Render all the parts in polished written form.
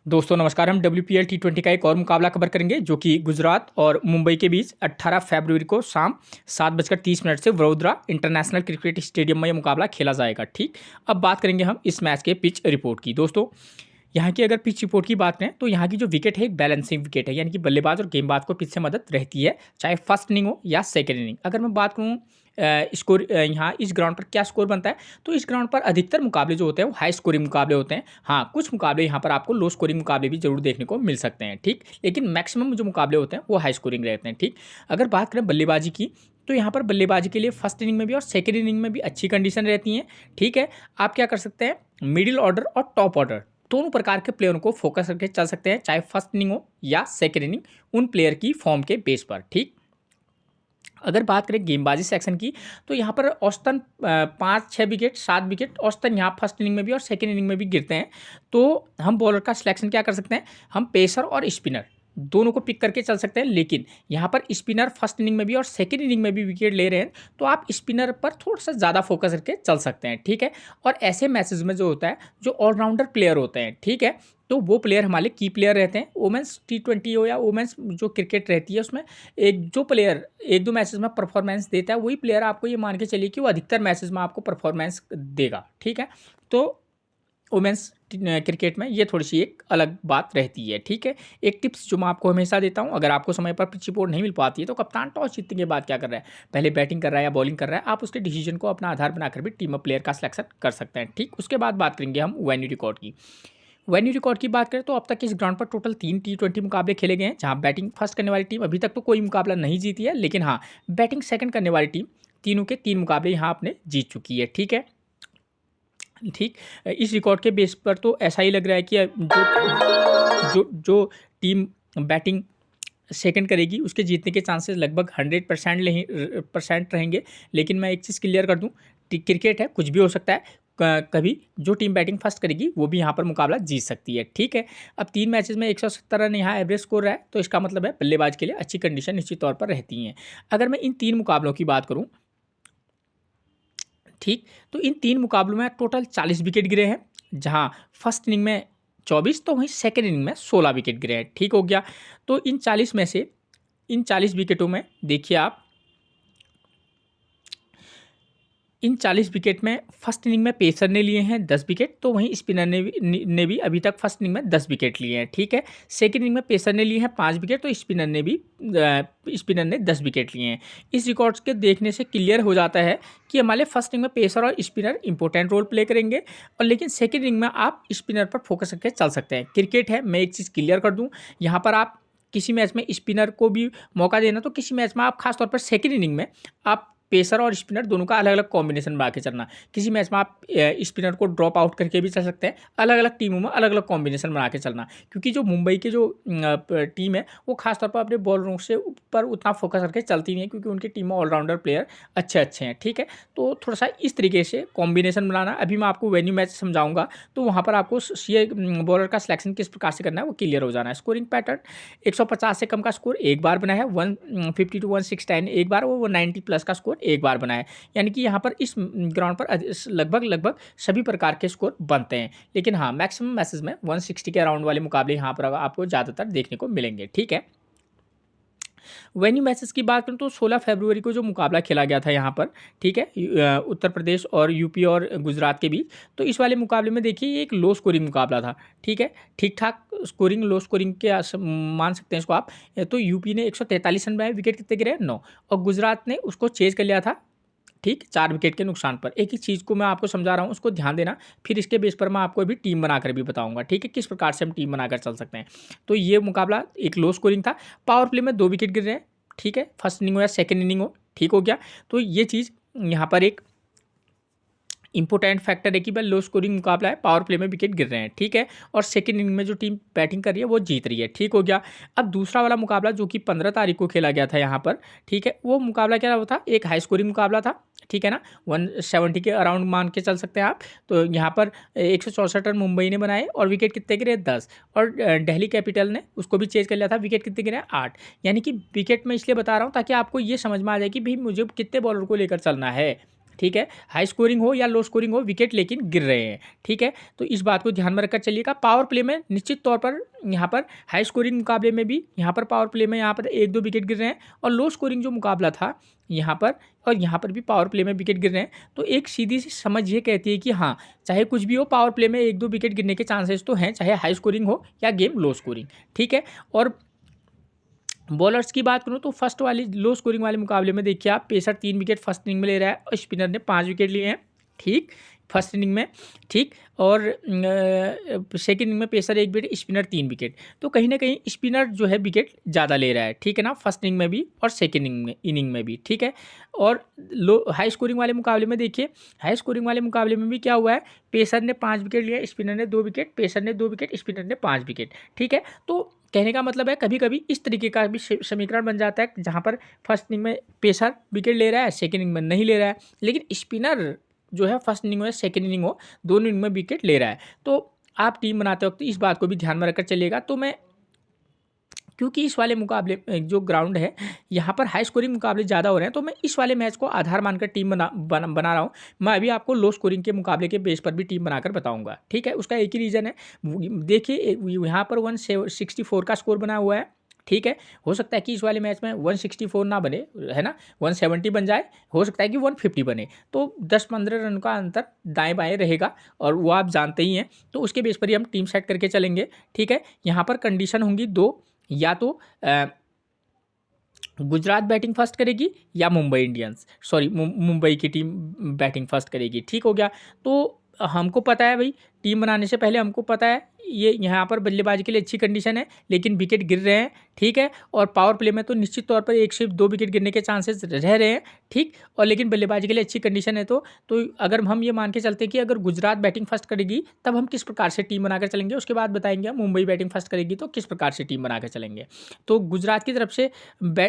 दोस्तों नमस्कार। हम WPL T20 का एक और मुकाबला कवर करेंगे जो कि गुजरात और मुंबई के बीच 18 फरवरी को शाम 7:30 से वडोदरा इंटरनेशनल क्रिकेट स्टेडियम में यह मुकाबला खेला जाएगा। ठीक, अब बात करेंगे हम इस मैच के पिच रिपोर्ट की। दोस्तों यहाँ की अगर पिच रिपोर्ट की बात करें तो यहाँ की जो विकेट है एक बैलेंसिंग विकेट है, यानी कि बल्लेबाज और गेंदबाज को पिच से मदद रहती है, चाहे फर्स्ट इनिंग हो या सेकेंड इनिंग। अगर मैं बात करूँ स्कोर यहाँ इस ग्राउंड पर क्या स्कोर बनता है, तो इस ग्राउंड पर अधिकतर मुकाबले जो होते हैं वो हाई स्कोरिंग मुकाबले होते हैं। हाँ, कुछ मुकाबले यहाँ पर आपको लो स्कोरिंग मुकाबले भी जरूर देखने को मिल सकते हैं। ठीक, लेकिन मैक्सिमम जो मुकाबले होते हैं वो हाई स्कोरिंग रहते हैं। ठीक, अगर बात करें बल्लेबाजी की तो यहाँ पर बल्लेबाजी के लिए फर्स्ट इनिंग में भी और सेकेंड इनिंग में भी अच्छी कंडीशन रहती हैं। ठीक है, आप क्या कर सकते हैं, मिडिल ऑर्डर और टॉप ऑर्डर दोनों प्रकार के प्लेयरों को फोकस करके चल सकते हैं, चाहे फर्स्ट इनिंग हो या सेकेंड इनिंग, उन प्लेयर की फॉर्म के बेस पर। ठीक, अगर बात करें गेंदबाजी सेक्शन की तो यहाँ पर औसतन 5-6 विकेट 7 विकेट औसतन यहाँ फर्स्ट इनिंग में भी और सेकेंड इनिंग में भी गिरते हैं। तो हम बॉलर का सिलेक्शन क्या कर सकते हैं, हम पेसर और स्पिनर दोनों को पिक करके चल सकते हैं। लेकिन यहाँ पर स्पिनर फर्स्ट इनिंग में भी और सेकेंड इनिंग में भी विकेट ले रहे हैं, तो आप स्पिनर पर थोड़ा सा ज़्यादा फोकस करके चल सकते हैं। ठीक है, और ऐसे मैचेस में जो होता है जो ऑलराउंडर प्लेयर होते हैं, ठीक है, तो वो प्लेयर हमारे की प्लेयर रहते हैं। वुमेंस T20 हो या वुमेंस जो क्रिकेट रहती है उसमें एक जो प्लेयर एक दो मैचेस में परफॉर्मेंस देता है, वही प्लेयर आपको ये मान के चलिए कि वो अधिकतर मैचेस में आपको परफॉर्मेंस देगा। ठीक है, तो वुमेंस क्रिकेट में ये थोड़ी सी एक अलग बात रहती है। ठीक है, एक टिप्स जो मैं आपको हमेशा देता हूँ, अगर आपको समय पर पिच रिपोर्ट नहीं मिल पाती है तो कप्तान टॉस जीतने के बाद क्या कर रहा है, पहले बैटिंग कर रहा है या बॉलिंग कर रहा है, आप उसके डिसीजन को अपना आधार बनाकर भी टीम ऑफ प्लेयर का सिलेक्शन कर सकते हैं। ठीक, उसके बाद बात करेंगे हम वेन्यू रिकॉर्ड की। वेन्यू रिकॉर्ड की बात करें तो अब तक इस ग्राउंड पर टोटल 3 T20 मुकाबले खेले गए हैं, जहां बैटिंग फर्स्ट करने वाली टीम अभी तक तो कोई मुकाबला नहीं जीती है, लेकिन हाँ, बैटिंग सेकंड करने वाली टीम तीनों के 3 मुकाबले यहाँ आपने जीत चुकी है। ठीक है, ठीक, इस रिकॉर्ड के बेस पर तो ऐसा ही लग रहा है कि जो जो टीम बैटिंग सेकंड करेगी उसके जीतने के चांसेस लगभग 100% रहेंगे। लेकिन मैं एक चीज़ क्लियर कर दूं, क्रिकेट है, कुछ भी हो सकता है। कभी जो टीम बैटिंग फर्स्ट करेगी वो भी यहाँ पर मुकाबला जीत सकती है। ठीक है, अब 3 मैचेस में 170 रन यहाँ एवरेज स्कोर रहा है, तो इसका मतलब है बल्लेबाज के लिए अच्छी कंडीशन निश्चित तौर पर रहती हैं। अगर मैं इन 3 मुकाबलों की बात करूँ, ठीक, तो इन 3 मुकाबलों में टोटल 40 विकेट गिरे हैं, जहां फर्स्ट इनिंग में 24 तो वहीं सेकेंड इनिंग में 16 विकेट गिरे हैं। ठीक हो गया, तो इन 40 में से इन 40 विकेटों में देखिए आप, इन 40 विकेट में फर्स्ट इनिंग में पेसर ने लिए हैं 10 विकेट, तो वहीं स्पिनर ने भी अभी तक फर्स्ट इनिंग में 10 विकेट लिए हैं। ठीक है, सेकंड इनिंग में पेसर ने लिए हैं 5 विकेट, तो स्पिनर ने 10 विकेट लिए हैं। इस रिकॉर्ड्स के देखने से क्लियर हो जाता है कि हमारे फर्स्ट इनिंग में पेसर और स्पिनर इंपॉर्टेंट रोल प्ले करेंगे, और लेकिन सेकेंड इनिंग में आप स्पिनर पर फोकस करके चल सकते हैं। क्रिकेट है, मैं एक चीज़ क्लियर कर दूँ, यहाँ पर आप किसी मैच में स्पिनर को भी मौका देना, तो किसी मैच में आप खासतौर पर सेकेंड इनिंग में आप पेसर और स्पिनर दोनों का अलग अलग कॉम्बिनेशन बना के चलना। किसी मैच में आप स्पिनर को ड्रॉप आउट करके भी चल सकते हैं, अलग अलग टीमों में अलग अलग कॉम्बिनेशन बना के चलना, क्योंकि जो मुंबई के जो टीम है वो खासतौर पर अपने बॉलरों से ऊपर उतना फोकस करके चलती नहीं है, क्योंकि उनकी टीम में ऑलराउंडर प्लेयर अच्छे अच्छे हैं। ठीक है, तो थोड़ा सा इस तरीके से कॉम्बिनेशन बनाना, अभी मैं आपको वेन्यू मैच समझाऊंगा, तो वहाँ पर आपको ये बॉलर का सिलेक्शन किस प्रकार से करना है वो क्लियर हो जाना है। स्कोरिंग पैटर्न, 150 से कम का स्कोर एक बार बना है, 150 to 169 एक बार, वो 90 प्लस का स्कोर एक बार बना है। यानी कि यहाँ पर इस ग्राउंड पर लगभग सभी प्रकार के स्कोर बनते हैं, लेकिन हाँ, मैक्सिमम मैचेस में 160 के अराउंड वाले मुकाबले यहाँ पर आपको ज़्यादातर देखने को मिलेंगे। ठीक है, वेन्यू मैचेस की बात करूँ तो 16 फरवरी को जो मुकाबला खेला गया था यहाँ पर, ठीक है, उत्तर प्रदेश और यूपी और गुजरात के बीच, तो इस वाले मुकाबले में देखिए ये एक लो स्कोरिंग मुकाबला था। ठीक है, ठीक ठाक स्कोरिंग, लो स्कोरिंग के मान सकते हैं इसको आप। तो यूपी ने 143 रन बनाए, विकेट कितने गिरे, 9, और गुजरात ने उसको चेज कर लिया था, ठीक, 4 विकेट के नुकसान पर। एक ही चीज़ को मैं आपको समझा रहा हूँ, उसको ध्यान देना, फिर इसके बेस पर मैं आपको अभी टीम बनाकर भी बताऊंगा। ठीक है, किस प्रकार से हम टीम बनाकर चल सकते हैं। तो ये मुकाबला एक लो स्कोरिंग था, पावर प्ले में 2 विकेट गिर रहे हैं। ठीक है, फर्स्ट इनिंग हो या सेकेंड इनिंग हो, ठीक हो गया, तो ये चीज़ यहाँ पर एक इंपॉर्टेंट फैक्टर है कि भाई लो स्कोरिंग मुकाबला है, पावर प्ले में विकेट गिर रहे हैं। ठीक है, और सेकंड इनिंग में जो टीम बैटिंग कर रही है वो जीत रही है। ठीक हो गया, अब दूसरा वाला मुकाबला जो कि 15 तारीख को खेला गया था यहाँ पर, ठीक है, वो मुकाबला क्या था, एक हाई स्कोरिंग मुकाबला था। ठीक है ना, 170 के अराउंड मान के चल सकते हैं आप। तो यहाँ पर 164 रन मुंबई ने बनाए और विकेट कितने गिरे, 10, और दिल्ली कैपिटल ने उसको भी चेज कर लिया था, विकेट कितने गिरे, 8। यानी कि विकेट मैं इसलिए बता रहा हूँ ताकि आपको ये समझ में आ जाए कि भाई मुझे कितने बॉलर को लेकर चलना है। ठीक है, हाई स्कोरिंग हो या लो स्कोरिंग हो, विकेट लेकिन गिर रहे हैं। ठीक है, तो इस बात को ध्यान में रखकर चलिएगा। पावर प्ले में निश्चित तौर पर यहाँ पर हाई स्कोरिंग मुकाबले में भी यहाँ पर पावर प्ले में यहाँ पर 1-2 विकेट गिर रहे हैं, और लो स्कोरिंग जो मुकाबला था यहाँ पर, और यहाँ पर भी पावर प्ले में विकेट गिर रहे हैं। तो एक सीधी सी समझ ये कहती है कि हाँ, चाहे कुछ भी हो, पावर प्ले में 1-2 विकेट गिरने के चांसेस तो हैं, चाहे हाई स्कोरिंग हो या गेम लो स्कोरिंग। ठीक है, और बॉलर्स की बात करूं तो फर्स्ट वाली लो स्कोरिंग वाले मुकाबले में देखिए आप, पेसर 3 विकेट फर्स्ट इनिंग में ले रहा है और स्पिनर ने 5 विकेट लिए हैं। ठीक, फर्स्ट इनिंग में। ठीक, और सेकेंड इनिंग में पेसर 1 विकेट, स्पिनर 3 विकेट। तो कहीं ना कहीं स्पिनर जो है विकेट ज़्यादा ले रहा है। ठीक है ना, फर्स्ट इनिंग में भी और सेकेंड इनिंग में भी। ठीक है, और लो हाई स्कोरिंग वाले मुकाबले में देखिए, हाई स्कोरिंग वाले मुकाबले में भी क्या हुआ है, पेसर ने 5 विकेट लिया, स्पिनर ने 2 विकेट, पेसर ने 2 विकेट, स्पिनर ने 5 विकेट। ठीक है, तो कहने का मतलब है कभी कभी इस तरीके का भी समीकरण बन जाता है जहाँ पर फर्स्ट इनिंग में पेसर विकेट ले रहा है, सेकेंड इनिंग में नहीं ले रहा है, लेकिन स्पिनर जो है फर्स्ट इनिंग हो या सेकेंड इनिंग हो, दोनों इनिंग में विकेट ले रहा है। तो आप टीम बनाते वक्त इस बात को भी ध्यान में रखकर चलिएगा। तो मैं, क्योंकि इस वाले मुकाबले जो ग्राउंड है यहाँ पर हाई स्कोरिंग मुकाबले ज़्यादा हो रहे हैं, तो मैं इस वाले मैच को आधार मानकर टीम बना रहा हूँ। मैं अभी आपको लो स्कोरिंग के मुकाबले के बेस पर भी टीम बनाकर बताऊंगा। ठीक है, उसका एक ही रीज़न है, देखिए यहाँ पर 164 का स्कोर बना हुआ है। ठीक है, हो सकता है कि इस वाले मैच में 164 ना बने, है ना, 170 बन जाए, हो सकता है कि 150 बने, तो 10-15 रन का अंतर दाएं बाएं रहेगा, और वो आप जानते ही हैं। तो उसके बेस पर ही हम टीम सेट करके चलेंगे। ठीक है, यहाँ पर कंडीशन होंगी दो, या तो गुजरात बैटिंग फर्स्ट करेगी या मुंबई इंडियंस, सॉरी मुंबई की टीम बैटिंग फर्स्ट करेगी। ठीक हो गया, तो हमको पता है भाई, टीम बनाने से पहले हमको पता है ये यहाँ पर बल्लेबाजी के लिए अच्छी कंडीशन है, लेकिन विकेट गिर रहे हैं। ठीक है, और पावर प्ले में तो निश्चित तौर पर 1 से 2 विकेट गिरने के चांसेस रह रहे हैं। ठीक, और लेकिन बल्लेबाजी के लिए अच्छी कंडीशन है, तो अगर हम ये मान के चलते हैं कि अगर गुजरात बैटिंग फर्स्ट करेगी, तब हम किस प्रकार से टीम बनाकर चलेंगे, उसके बाद बताएंगे। हम मुंबई बैटिंग फर्स्ट करेगी तो किस प्रकार से टीम बनाकर चलेंगे। तो गुजरात की तरफ से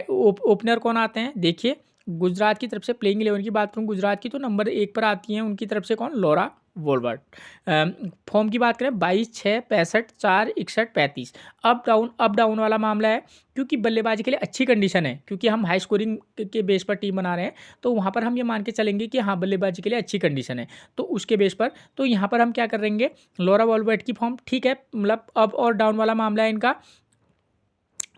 ओपनर कौन आते हैं, देखिए गुजरात की तरफ से प्लेइंग 11 की बात करूँ गुजरात की, तो नंबर 1 पर आती हैं उनकी तरफ से कौन, लॉरा वोल्बर्ट। फॉर्म की बात करें 22, 6, 65, 4, 61, 35। अप डाउन वाला मामला है, क्योंकि बल्लेबाजी के लिए अच्छी कंडीशन है, क्योंकि हम हाई स्कोरिंग के बेस पर टीम बना रहे हैं, तो वहाँ पर हम ये मान के चलेंगे कि हाँ बल्लेबाजी के लिए अच्छी कंडीशन है। तो उसके बेस पर तो यहाँ पर हम क्या करेंगे, लॉरा वोल्बर्ट की फॉर्म ठीक है, मतलब अप और डाउन वाला मामला है इनका।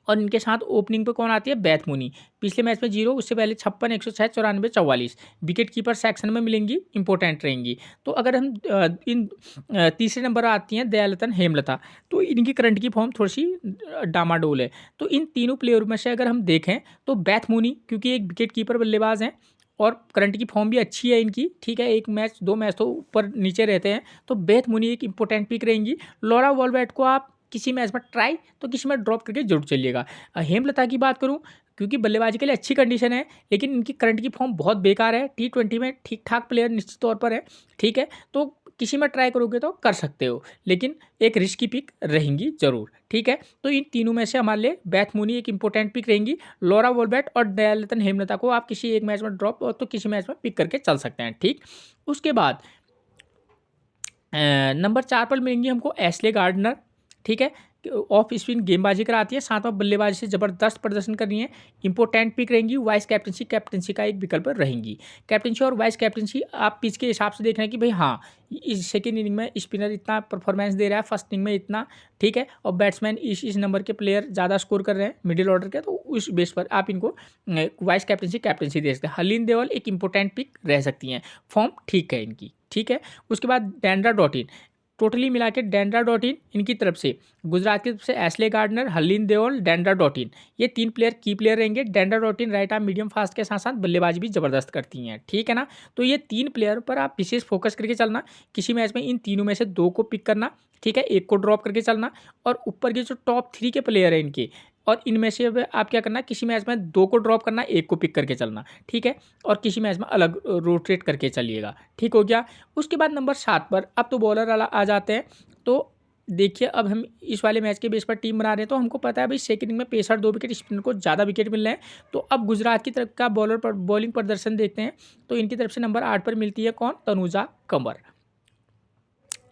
और इनके साथ ओपनिंग पे कौन आती है, बैथ मूनी, पिछले मैच में 0, उससे पहले 56, 106, 94, 44। विकेट कीपर सेक्शन में मिलेंगी, इंपॉर्टेंट रहेंगी। तो अगर हम इन तीसरे नंबर आती हैं दयालतन हेमलता, तो इनकी करंट की फॉर्म थोड़ी सी डामाडोल है। तो इन तीनों प्लेयरों में से अगर हम देखें तो बैथ मूनी, क्योंकि एक विकेट कीपर बल्लेबाज हैं और करंट की फॉर्म भी अच्छी है इनकी। ठीक है, 1 मैच 2 मैच तो ऊपर नीचे रहते हैं, तो बैथ मूनी एक इंपॉर्टेंट पिक रहेंगी। लॉरा वोल्बर्ट को आप किसी मैच में ट्राई तो किसी में ड्रॉप करके जरूर चलिएगा। हेमलता की बात करूं, क्योंकि बल्लेबाजी के लिए अच्छी कंडीशन है, लेकिन इनकी करंट की फॉर्म बहुत बेकार है। T20 में ठीक ठाक प्लेयर निश्चित तौर पर है। ठीक है, तो किसी में ट्राई करोगे तो कर सकते हो, लेकिन एक रिस्की पिक रहेंगी जरूर। ठीक है, तो इन तीनों में से हमारे लिए बैथ मूनी एक इंपॉर्टेंट पिक रहेंगी। लॉरा वोल्बर्ट और दयालतन हेमलता को आप किसी एक मैच में ड्रॉप और तो किसी मैच में पिक करके चल सकते हैं। ठीक, उसके बाद नंबर 4 पर मिलेंगी हमको एशले गार्डनर। ठीक है, ऑफ स्पिन गेंदबाजी कराती है, साथ में बल्लेबाजी से जबरदस्त प्रदर्शन कर रही है, इंपॉर्टेंट पिक रहेंगी। वाइस कैप्टनसी का एक विकल्प रहेंगी। कैप्टनसी और वाइस कैप्टनसी आप पिच के हिसाब से देख रहे हैं कि भाई हाँ, इस सेकेंड इनिंग में स्पिनर इतना परफॉर्मेंस दे रहा है, फर्स्ट इनिंग में इतना। ठीक है, और बैट्समैन इस नंबर के प्लेयर ज़्यादा स्कोर कर रहे हैं मिडिल ऑर्डर के, तो उस बेस पर आप इनको वाइस कैप्टनसी दे सकते हैं। हरलीन देओल एक इंपॉर्टेंट पिक रह सकती हैं, फॉर्म ठीक है इनकी। ठीक है, उसके बाद डेंड्रा डॉटिन, टोटली मिला के डेंड्रा डॉटिन इनकी तरफ से, गुजरात की तरफ से Ashleigh Gardner, Harleen Deol, Deandra Dottin, ये 3 प्लेयर की प्लेयर रहेंगे। Deandra Dottin right arm medium fast के साथ साथ बल्लेबाजी भी जबरदस्त करती हैं। ठीक है ना, तो ये 3 प्लेयर पर आप विशेष फोकस करके चलना। किसी मैच में इन तीनों में से 2 को पिक करना, ठीक है, 1 को ड्रॉप करके चलना, और ऊपर के जो टॉप 3 के प्लेयर हैं इनके, और इनमें से आप क्या करना, किसी मैच में 2 को ड्रॉप करना, 1 को पिक करके चलना। ठीक है, और किसी मैच में अलग रोटेट करके चलिएगा। ठीक हो गया, उसके बाद नंबर 7 पर अब तो बॉलर आ जाते हैं। तो देखिए, अब हम इस वाले मैच के बेस पर टीम बना रहे हैं, तो हमको पता है भाई सेकंड इनिंग में पेसर 2 विकेट, स्पिनर को ज़्यादा विकेट मिल रहे हैं। तो अब गुजरात की तरफ का बॉलिंग प्रदर्शन देखते हैं। तो इनकी तरफ से नंबर 8 पर मिलती है कौन, Tanuja Kanwar,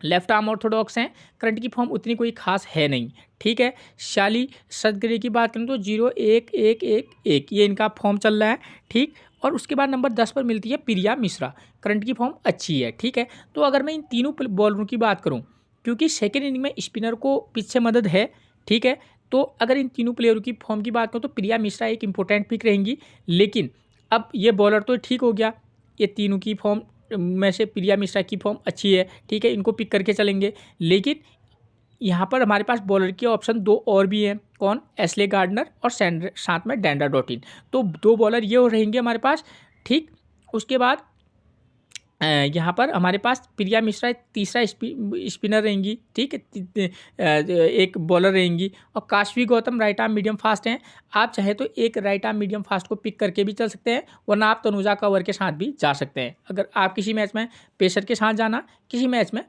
left arm Orthodox हैं, करंट की फॉर्म उतनी कोई खास है नहीं। ठीक है, शाली सदगरे की बात करें तो 0, 1, 1, 1, 1 ये इनका फॉर्म चल रहा है। ठीक, और उसके बाद नंबर 10 पर मिलती है प्रिया मिश्रा, करंट की फॉर्म अच्छी है, ठीक है। तो अगर मैं इन तीनों बॉलरों की बात करूँ, क्योंकि सेकेंड इनिंग में स्पिनर को पीछे मदद है, ठीक है, तो अगर इन तीनों प्लेयरों की फॉर्म की बात करूँ तो प्रिया मिश्रा एक इंपॉर्टेंट पिक रहेंगी। लेकिन अब ये बॉलर तो ठीक हो गया, ये तीनों की फॉर्म में से प्रिया मिश्रा की फॉर्म अच्छी है, ठीक है, इनको पिक करके चलेंगे। लेकिन यहाँ पर हमारे पास बॉलर के ऑप्शन दो और भी हैं, कौन, एस्ले गार्डनर और साथ में डेंडा डॉटिन। तो दो बॉलर ये रहेंगे हमारे पास, ठीक। उसके बाद यहाँ पर हमारे पास प्रिया मिश्रा तीसरा स्पिनर रहेंगी, ठीक है, एक बॉलर रहेंगी। और Kashvi Gautam right arm medium fast हैं। आप चाहे तो एक राइट आर्म मीडियम फास्ट को पिक करके भी चल सकते हैं, वरना आप तनुजा कंवर के साथ भी जा सकते हैं। अगर आप किसी मैच में पेसर के साथ जाना, किसी मैच में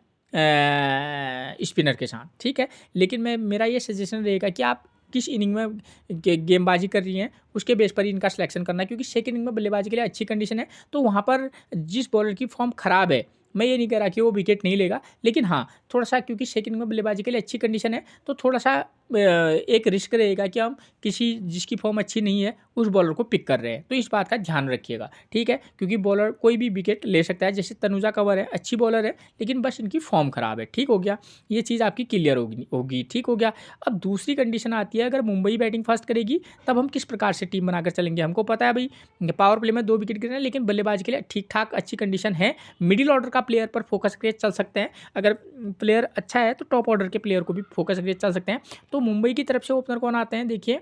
स्पिनर के साथ, ठीक है। लेकिन मेरा ये सजेशन रहेगा कि आप किस इनिंग में गेंदबाजी कर रही हैं उसके बेस पर ही इनका सिलेक्शन करना है, क्योंकि सेकंड इनिंग में बल्लेबाजी के लिए अच्छी कंडीशन है। तो वहाँ पर जिस बॉलर की फॉर्म खराब है, मैं ये नहीं कह रहा कि वो विकेट नहीं लेगा, लेकिन हाँ थोड़ा सा, क्योंकि सेकंड इनिंग में बल्लेबाजी के लिए अच्छी कंडीशन है, तो थोड़ा सा एक रिस्क रहेगा कि हम किसी जिसकी फॉर्म अच्छी नहीं है उस बॉलर को पिक कर रहे हैं। तो इस बात का ध्यान रखिएगा, ठीक है, क्योंकि बॉलर कोई भी विकेट ले सकता है। जैसे तनुजा कंवर है, अच्छी बॉलर है, लेकिन बस इनकी फॉर्म खराब है, ठीक हो गया, ये चीज़ आपकी क्लियर होगी, ठीक हो गया। अब दूसरी कंडीशन आती है, अगर मुंबई बैटिंग फर्स्ट करेगी तब हम किस प्रकार से टीम बनाकर चलेंगे। हमको पता है भाई पावर प्ले में 2 विकेट गिरे हैं, लेकिन बल्लेबाजी के लिए ठीक ठाक अच्छी कंडीशन है। मिडिल ऑर्डर का प्लेयर पर फोकस करके चल सकते हैं, अगर प्लेयर अच्छा है तो टॉप ऑर्डर के प्लेयर को भी फोकस करके चल सकते हैं। तो मुंबई की तरफ से ओपनर कौन आते हैं, देखिए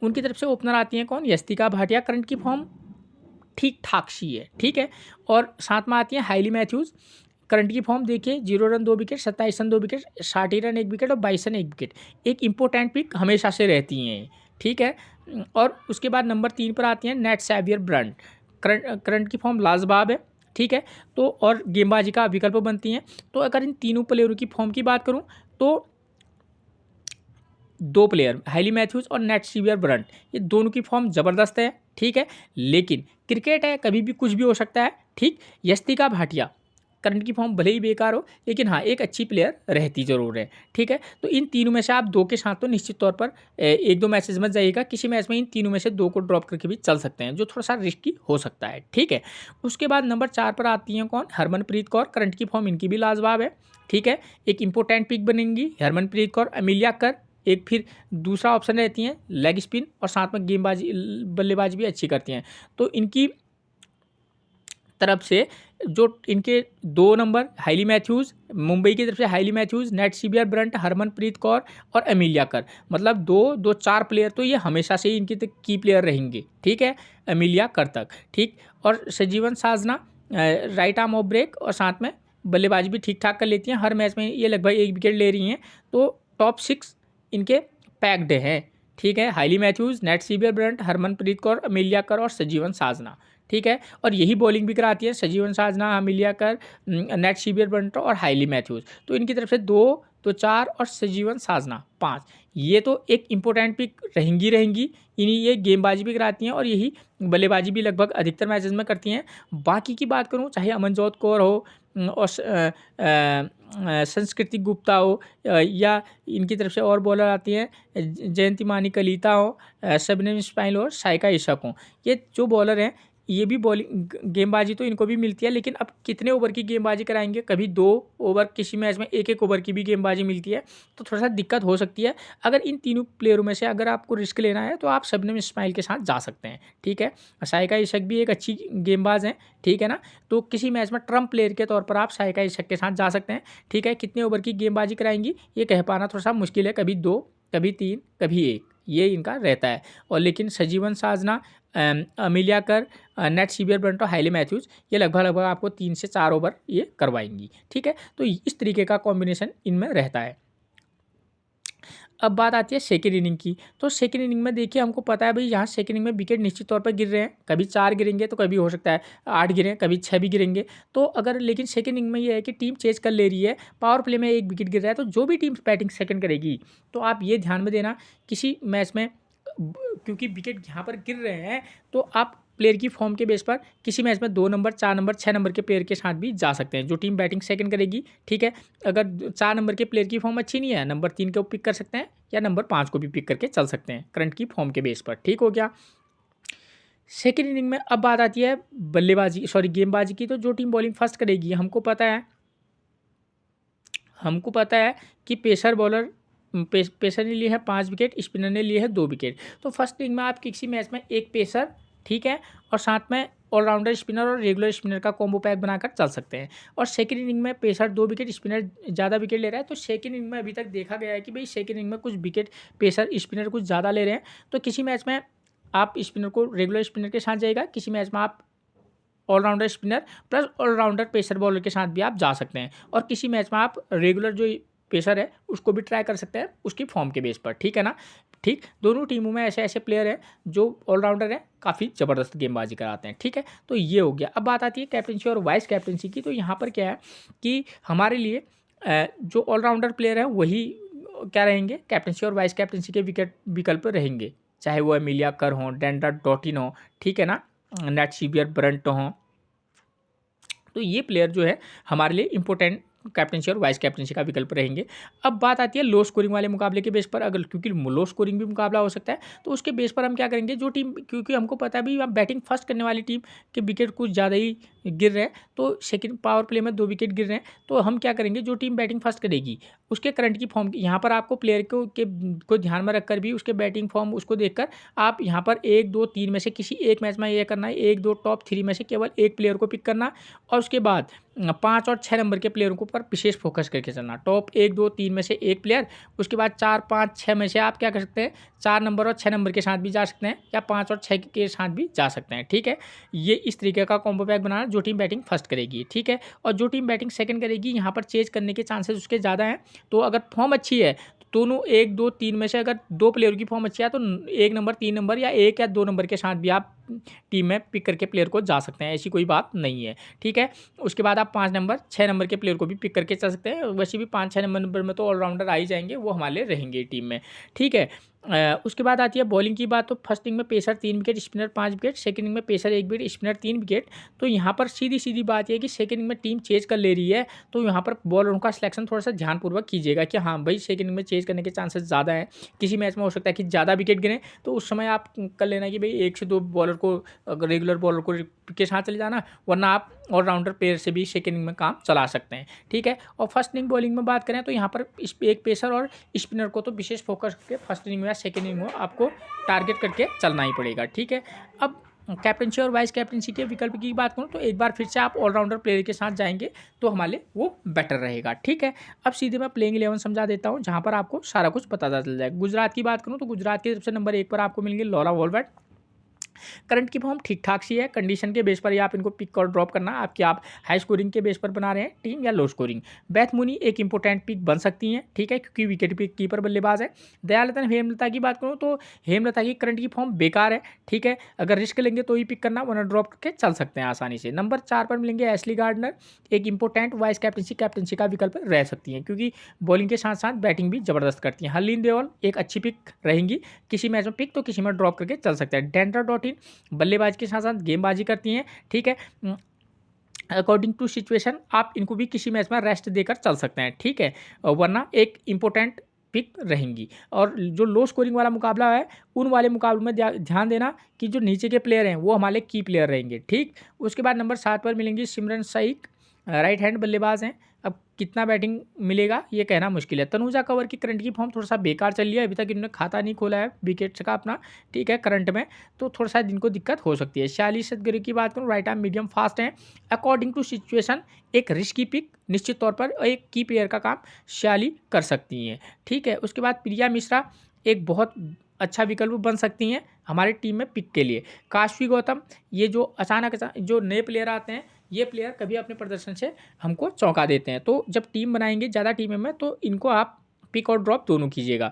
उनकी तरफ से ओपनर आती हैं कौन, यस्तिका भाटिया, करंट की फॉर्म ठीक ठाक सी है, ठीक है। और साथ में आती हैं हाइली मैथ्यूज़, करंट की फॉर्म देखिए 0 run 2 wicket, 27 run 2 wicket, 60 run 1 wicket और 22 रन 1 विकेट। एक इंपॉर्टेंट पिक हमेशा से रहती हैं, ठीक है। और उसके बाद नंबर 3 पर आती हैं नेट सैवियर ब्रंट, करंट की फॉर्म लाजवाब है, ठीक है। तो और गेंदबाजी का विकल्प बनती हैं। तो अगर इन तीनों प्लेयरों की फॉर्म की बात करूँ तो 2 प्लेयर हाइली मैथ्यूज़ और नेट सैवियर ब्रंट, ये दोनों की फॉर्म ज़बरदस्त है, ठीक है। लेकिन क्रिकेट है, कभी भी कुछ भी हो सकता है, ठीक। यस्तिका भाटिया करंट की फॉर्म भले ही बेकार हो, लेकिन हाँ एक अच्छी प्लेयर रहती ज़रूर है, ठीक है। तो इन तीनों में से आप 2 के साथ तो निश्चित तौर पर 1-2 मैचेस मत जाइएगा, किसी मैच में इन तीनों में से 2 को ड्रॉप करके भी चल सकते हैं, जो थोड़ा सा रिस्की हो सकता है, ठीक है। उसके बाद नंबर 4 पर आती हैं कौन, हरमनप्रीत कौर, करंट की फॉर्म इनकी भी लाजवाब है, ठीक है। एक इंपॉर्टेंट पिक बनेंगी हरमनप्रीत कौर, अमिलिया कर एक फिर दूसरा ऑप्शन रहती हैं, लेग स्पिन और साथ में गेंदबाजी बल्लेबाजी भी अच्छी करती हैं। तो इनकी तरफ से जो इनके 2 नंबर हाइली मैथ्यूज़, मुंबई की तरफ से Hayley Matthews, Nat Sciver Brunt, Harmanpreet Kaur और अमिलिया कर, मतलब 2-4 प्लेयर तो ये हमेशा से ही इनके की प्लेयर रहेंगे, ठीक है, अमिलिया कर तक, ठीक। और सजीवन साजना राइट आर्म ऑफ ब्रेक और साथ में बल्लेबाजी भी ठीक ठाक कर लेती हैं, हर मैच में ये लगभग 1 विकेट ले रही हैं। तो टॉप 6 इनके पैक्ड हैं, ठीक है, Hayley Matthews, Nat Sciver Brunt, Harmanpreet Kaur, Amelia Kerr और सजीवन साजना, ठीक है। और यही बॉलिंग भी कराती है सजीवन साजना, अमिलिया कर, नेट सैवियर ब्रंट और हाइली मैथ्यूज़। तो इनकी तरफ से 2 तो 4 और सजीवन साजना 5, ये तो एक इंपॉर्टेंट पिक रहेंगी। इन्हीं ये गेंदबाजी भी कराती हैं और यही बल्लेबाजी भी लगभग अधिकतर मैचेस में करती हैं। बाकी की बात करूँ, चाहे अमनजोत कौर हो और संस्कृति गुप्ता हो, या इनकी तरफ से और बॉलर आती हैं जयंती मानी कलिता हो, शबनम इस्माइल हो, साइका इशक हो, ये जो बॉलर हैं ये भी बॉलिंग गेंदबाजी तो इनको भी मिलती है। लेकिन अब कितने ओवर की गेंदबाजी कराएंगे, कभी 2 ओवर, किसी मैच में 1-1 ओवर की भी गेंदबाजी मिलती है, तो थोड़ा सा दिक्कत हो सकती है। अगर इन तीनों प्लेयरों में से अगर आपको रिस्क लेना है तो आप शबनम इस्माइल के साथ जा सकते हैं, ठीक है। साइका इशक भी एक अच्छी गेंदबाज हैं, ठीक है ना। तो किसी मैच में ट्रम्प प्लेयर के तौर पर आप साइका इशक के साथ जा सकते हैं, ठीक है। कितने ओवर की गेंदबाजी कराएंगी ये कह पाना थोड़ा सा मुश्किल है, कभी 2, कभी 3, कभी 1, ये इनका रहता है। और लेकिन सजीवन साजना, अमिलिया कर, नेट सैवियर ब्रंट और हाइली मैथ्यूज़ ये लगभग आपको 3 से 4 ओवर ये करवाएंगी, ठीक है। तो इस तरीके का कॉम्बिनेशन इनमें रहता है। अब बात आती है सेकेंड इनिंग की। तो सेकेंड इनिंग में देखिए हमको पता है भाई यहाँ सेकेंड इनिंग में विकेट निश्चित तौर पर गिर रहे हैं, कभी 4 गिरेंगे तो कभी हो सकता है 8 गिरें, कभी 6 भी गिरेंगे। तो अगर लेकिन सेकेंड इनिंग में ये है कि टीम चेज कर ले रही है, पावर प्ले में 1 विकेट गिर रहा है, तो जो भी टीम बैटिंग सेकंड करेगी तो आप ये ध्यान में देना किसी मैच में, क्योंकि विकेट यहाँ पर गिर रहे हैं तो आप प्लेयर की फॉर्म के बेस पर किसी मैच में 2 नंबर, 4 नंबर, 6 नंबर के प्लेयर के साथ भी जा सकते हैं, जो टीम बैटिंग सेकंड करेगी, ठीक है। अगर 4 नंबर के प्लेयर की फॉर्म अच्छी नहीं है, नंबर 3 को पिक कर सकते हैं या नंबर 5 को भी पिक करके चल सकते हैं करंट की फॉर्म के बेस पर, ठीक हो गया। सेकेंड इनिंग में अब बात आती है गेंदबाजी की। तो जो टीम बॉलिंग फर्स्ट करेगी, हमको पता है कि पेसर ने लिए है 5 विकेट, स्पिनर ने लिए है 2 विकेट। तो फर्स्ट इनिंग में आप किसी मैच में एक पेसर, ठीक है, और साथ में ऑलराउंडर स्पिनर और रेगुलर स्पिनर का कॉम्बो पैक बनाकर चल सकते हैं। और सेकंड इनिंग में पेसर 2 विकेट, स्पिनर ज़्यादा विकेट ले रहा है। तो सेकंड इनिंग में अभी तक देखा गया है कि भाई सेकंड इनिंग में कुछ विकेट पेसर स्पिनर कुछ ज़्यादा ले रहे हैं। तो किसी मैच में आप स्पिनर को रेगुलर स्पिनर के साथ जाएगा, किसी मैच में आप allrounder spinner plus allrounder pacer bowler के साथ भी आप जा सकते हैं। और किसी मैच में आप रेगुलर जो पेसर है उसको भी ट्राई कर सकते हैं उसकी फॉर्म के बेस पर, ठीक है ना। ठीक, दोनों टीमों में ऐसे ऐसे प्लेयर हैं जो ऑलराउंडर हैं, काफ़ी ज़बरदस्त गेंदबाजी कराते हैं, ठीक है। तो ये हो गया। अब बात आती है कैप्टनसी और वाइस कैप्टनसी की। तो यहाँ पर क्या है कि हमारे लिए जो ऑलराउंडर प्लेयर हैं वही क्या रहेंगे, कैप्टनसी और वाइस कैप्टनसी के विकल्प रहेंगे, चाहे वो एमिलिया कर हों, डेंडर डॉटिन हो, ठीक है ना, नेट सीवियर ब्रंट हों। तो ये प्लेयर जो है हमारे लिए इंपॉर्टेंट कैप्टनसी और वाइस कैप्टनसी का विकल्प रहेंगे। अब बात आती है लो स्कोरिंग वाले मुकाबले के बेस पर, अगर क्योंकि लो स्कोरिंग भी मुकाबला हो सकता है, तो उसके बेस पर हम क्या करेंगे, जो टीम, क्योंकि हमको पता है भी बैटिंग फर्स्ट करने वाली टीम के विकेट कुछ ज़्यादा ही गिर रहे हैं, तो सेकंड पावर प्ले में 2 विकेट गिर रहे हैं, तो हम क्या करेंगे, जो टीम बैटिंग फर्स्ट करेगी उसके करंट की फॉर्म, यहाँ पर आपको प्लेयर को ध्यान में रखकर भी उसके बैटिंग फॉर्म उसको देखकर आप यहाँ पर 1, 2, 3 में से किसी एक मैच में ये करना है, 1, 2 टॉप 3 में से केवल एक प्लेयर को पिक करना, और उसके बाद 5 और 6 नंबर के प्लेयरों को पर विशेष फोकस करके चलना। टॉप 1, 2, 3 में से एक प्लेयर, उसके बाद 4, 5, 6 में से आप क्या कर सकते हैं, 4 नंबर और 6 नंबर के साथ भी जा सकते हैं, या 5 और 6 के साथ भी जा सकते हैं, ठीक है। ये इस तरीके का कॉम्बो पैक बनाना जो टीम बैटिंग फर्स्ट करेगी, ठीक है। और जो टीम बैटिंग सेकंड करेगी, यहाँ पर चेज करने के चांसेस उसके ज़्यादा हैं। तो अगर फॉर्म अच्छी है तो दोनों 1, 2, 3 में से अगर 2 प्लेयर की फॉर्म अच्छी है तो 1 नंबर, 3 नंबर या 1 या 2 नंबर के साथ भी आप टीम में पिक करके प्लेयर को जा सकते हैं, ऐसी कोई बात नहीं है, ठीक है। उसके बाद आप 5 नंबर, 6 नंबर के प्लेयर को भी पिक करके चल सकते हैं। वैसे भी 5, 6 नंबर में तो ऑलराउंडर आ ही जाएंगे, वो हमारे लिए रहेंगे टीम में, ठीक है। उसके बाद आती है बॉलिंग की बात। तो फर्स्ट इनिंग में pacer 3 wicket, spinner 5 wicket, second inning में पेसर 1 विकेट, स्पिनर 3 विकेट। तो यहाँ पर सीधी सीधी बात यह है कि सेकंड इनिंग में टीम चेज कर ले रही है, तो यहाँ पर बॉलरों का सिलेक्शन थोड़ा सा ध्यानपूर्वक कीजिएगा कि हाँ भाई सेकंड इनिंग में चेज करने के चांसेस ज़्यादा है। किसी मैच में हो सकता है कि ज़्यादा विकेट गिरे, तो उस समय आप कर लेना कि भाई 1 से 2 बॉलर को, रेगुलर बॉलर को के साथ चले जाना, वरना आप ऑलराउंडर प्लेयर से भी सेकंड इनिंग में काम चला सकते हैं, ठीक है। और फर्स्ट इनिंग बॉलिंग में बात करें तो यहाँ पर एक पेसर और स्पिनर को तो विशेष फोकस करके फर्स्ट इनिंग में या सेकंड इनिंग में आपको टारगेट करके चलना ही पड़ेगा, ठीक है। अब कैप्टनसी और वाइस कैप्टनसी के विकल्प की बात करूँ तो एक बार फिर से आप ऑलराउंडर प्लेयर के साथ जाएंगे तो हमारे वो बेटर रहेगा, ठीक है। अब सीधे मैं प्लेइंग 11 समझा देता हूँ, जहाँ पर आपको सारा कुछ पता चल जाएगा। गुजरात की बात करूँ तो गुजरात की तरफ से नंबर 1 पर आपको मिलेंगे लॉरा वॉलवर्ट। करंट की फॉर्म ठीक ठाक सी है, कंडीशन के बेस पर ही आप इनको पिक और ड्रॉप करना, आपकी आप हाई स्कोरिंग के बेस पर बना रहे हैं टीम या लो स्कोरिंग। बेथ मुनी एक इंपॉर्टेंट पिक बन सकती हैं, ठीक है, क्योंकि विकेट कीपर बल्लेबाज है। दयालता हेमलता की बात करूँ तो हेमलता की करंट की फॉर्म बेकार है, ठीक है, अगर रिस्क लेंगे तो ही पिक करना, वरना ड्रॉप करके चल सकते हैं आसानी से। नंबर 4 पर मिलेंगे एशली गार्डनर, एक इंपॉर्टेंट वाइस कैप्टनसी का विकल्प रह सकती हैं, क्योंकि बॉलिंग के साथ साथ बैटिंग भी जबरदस्त करती हैं। हरलीन देओल एक अच्छी पिक रहेंगी, किसी मैच में पिक तो किसी में ड्रॉप करके चल सकते हैं। डेंडर डॉटिन बल्लेबाज के साथ साथ गेंदबाजी करती हैं, ठीक है। अकॉर्डिंग टू सिचुएशन आप इनको भी किसी मैच में रेस्ट देकर चल सकते हैं, ठीक है, वरना एक इंपॉर्टेंट पिक रहेंगी। और जो लो स्कोरिंग वाला मुकाबला है उन वाले मुकाबले में ध्यान देना कि जो नीचे के प्लेयर हैं वो हमारे की प्लेयर रहेंगे, ठीक। उसके बाद नंबर 7 पर मिलेंगी सिमरन सईक, राइट हैंड बल्लेबाज हैं। अब कितना बैटिंग मिलेगा ये कहना मुश्किल है। तनुजा कंवर की करंट की फॉर्म थोड़ा सा बेकार चल रही है, अभी तक इन्होंने खाता नहीं खोला है विकेट्स का अपना, ठीक है, करंट में, तो थोड़ा सा इनको दिक्कत हो सकती है। शाली सदगरी की बात करूँ, राइट आर्म मीडियम फास्ट हैं, अकॉर्डिंग टू सिचुएशन एक रिस्की पिक निश्चित तौर पर एक की प्लेयर का काम शाली कर सकती हैं, ठीक है। उसके बाद प्रिया मिश्रा एक बहुत अच्छा विकल्प बन सकती हैं हमारे टीम में पिक के लिए। काशवी गौतम, ये जो अचानक जो नए प्लेयर आते हैं ये प्लेयर कभी अपने प्रदर्शन से हमको चौंका देते हैं, तो जब टीम बनाएंगे ज़्यादा टीम में तो इनको आप पिक और ड्रॉप दोनों कीजिएगा।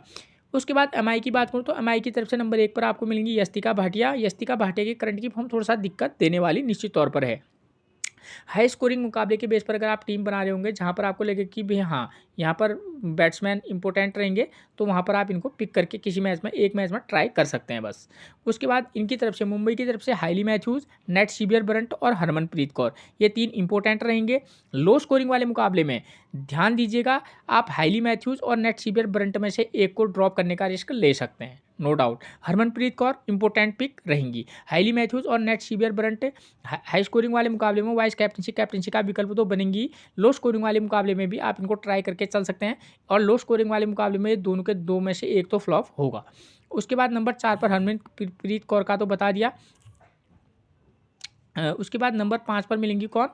उसके बाद एमआई की बात करूँ तो एमआई की तरफ से नंबर 1 पर आपको मिलेंगी यस्तिका भाटिया। यस्तिका भाटिया की करंट की फॉर्म थोड़ा सा दिक्कत देने वाली निश्चित तौर पर है। हाई स्कोरिंग मुकाबले के बेस पर अगर आप टीम बना रहे होंगे जहाँ पर आपको लगे कि भाई हाँ यहाँ पर बैट्समैन इंपॉर्टेंट रहेंगे, तो वहाँ पर आप इनको पिक करके किसी मैच में, एक मैच में ट्राई कर सकते हैं बस। उसके बाद इनकी तरफ से, मुंबई की तरफ से highly Mathews, net Sciver burnt और हरमनप्रीत कौर, ये 3 इंपॉर्टेंट रहेंगे। लो स्कोरिंग वाले मुकाबले में ध्यान दीजिएगा, आप हाइली मैथ्यूज और नेट सीबियर बरंट में से एक को ड्रॉप करने का रिस्क ले सकते हैं, no doubt. Harmanpreet Kaur important pick रहेंगी। हाइली मैथ्यूज और Nat Sciver Brunt high scoring वाले मुकाबले में वाइस कैप्टनसी का विकल्प तो बनेंगी, लो स्कोरिंग वाले मुकाबले में भी आप इनको ट्राई करके चल सकते हैं, और लो स्कोरिंग वाले मुकाबले में दोनों के 2 में से एक तो फ्लॉप होगा। उसके बाद नंबर 4 पर हरमनप्रीत कौर का तो बता दिया। उसके बाद नंबर 5 पर मिलेंगी कौन,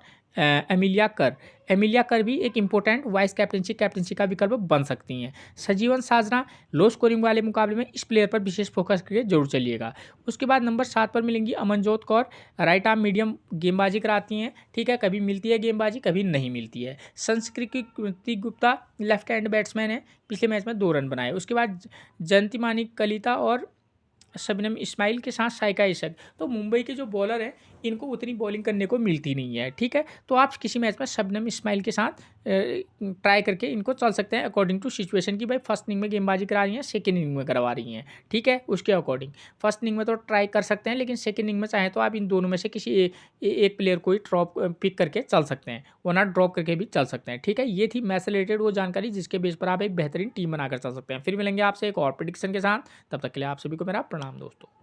एमिलिया कर। एमिलिया कर भी एक इंपॉर्टेंट वाइस कैप्टनसी का विकल्प बन सकती हैं। सजीवन साजना, लो स्कोरिंग वाले मुकाबले में इस प्लेयर पर विशेष फोकस करके जरूर चलिएगा। उसके बाद नंबर 7 पर मिलेंगी Amanjot Kaur, right arm medium गेंदबाजी कराती हैं, ठीक है, कभी मिलती है गेंदबाजी, कभी नहीं मिलती है। संस्कृति गुप्ता लेफ्ट हैंड बैट्समैन है, पिछले मैच में 2 रन बनाए। उसके बाद जयंती मानिक कलिता और शबनम इस्माइल के साथ साइका इशक। तो मुंबई के जो बॉलर हैं इनको उतनी बॉलिंग करने को मिलती नहीं है, ठीक है, तो आप किसी मैच में शबनम इस्माइल के साथ ट्राई करके इनको चल सकते हैं अकॉर्डिंग टू सिचुएशन की, भाई फर्स्ट इनिंग में गेंदबाजी करा रही हैं, सेकेंड इनिंग में करवा रही हैं, ठीक है, उसके अकॉर्डिंग फर्स्ट इनिंग में तो ट्राई कर सकते हैं, लेकिन सेकेंड इनिंग में चाहें तो आप इन दोनों में से किसी एक प्लेयर को ही ड्रॉप पिक करके चल सकते हैं, वरना ड्रॉप करके भी चल सकते हैं, ठीक है। ये थी मैच से रिलेटेड वो जानकारी जिसके बेस पर आप एक बेहतरीन टीम बनाकर चल सकते हैं। फिर मिलेंगे आपसे एक और प्रेडिक्शन के साथ, तब तक के लिए आप सभी को मेरा प्रणाम दोस्तों।